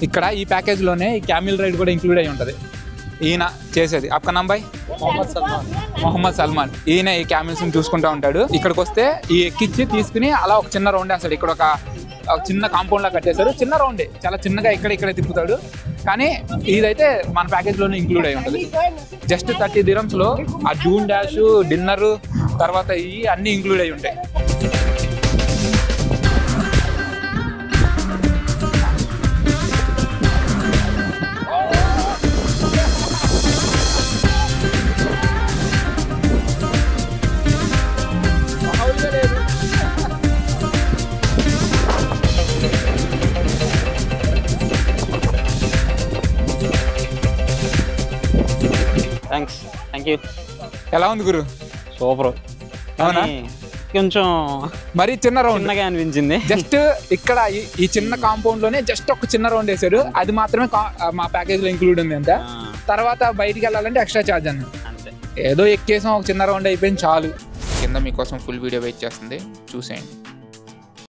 ఇక్కడ ఈ ప్యాకేజ్లోనే ఈ క్యామిల్ రైడ్ కూడా ఇంక్లూడ్ అయి ఉంటుంది. ఈయన చేసేది आपका नाम भाई? మొహమ్మద్ సల్మాన్. ఈయన ఈ క్యామిల్స్ చూసుకుంటూ ఉంటాడు. ఇక్కడికి వస్తే ఈ ఎక్కిచ్చి తీసుకుని అలా ఒక చిన్న రౌండ్ వేస్తాడు. ఇక్కడ ఒక చిన్న కాంపౌండ్ లా కట్టేశారు. చిన్న రౌండే, చాలా చిన్నగా ఇక్కడే తిప్పుతాడు. కానీ ఇదైతే మన ప్యాకేజ్లోనే ఇంక్లూడ్ అయి ఉంటుంది. జస్ట్ 30 dirhams లో ఆ డూన్ డాష్, డిన్నర్, తర్వాత ఇవి అన్నీ ఇంక్లూడ్ అయి ఉంటాయి. Thank you. ఎలా ఉంది గురు? సూపర్. అవునా? కొంచెం మరి చిన్న రౌండ్ చిన్నగా అనిపించింది. జస్ట్ ఇక్కడ ఈ చిన్న కాంపౌండ్ లోనే జస్ట్ ఒక చిన్న రౌండ్ వేసాడు. అది మాత్రమే మా ప్యాకేజ్ లో ఇంక్లూడ్ ఉంది అంత. తర్వాత బయటికి వెళ్ళాలంటే ఎక్స్ట్రా ఛార్జ్ అన్న. ఏదో ఎక్కేసాం, ఒక చిన్న రౌండ్ అయిపోయింది చాలు. కింద మీకోసం ఫుల్ వీడియో వెయిట్ చేస్తుంది, చూసేయండి.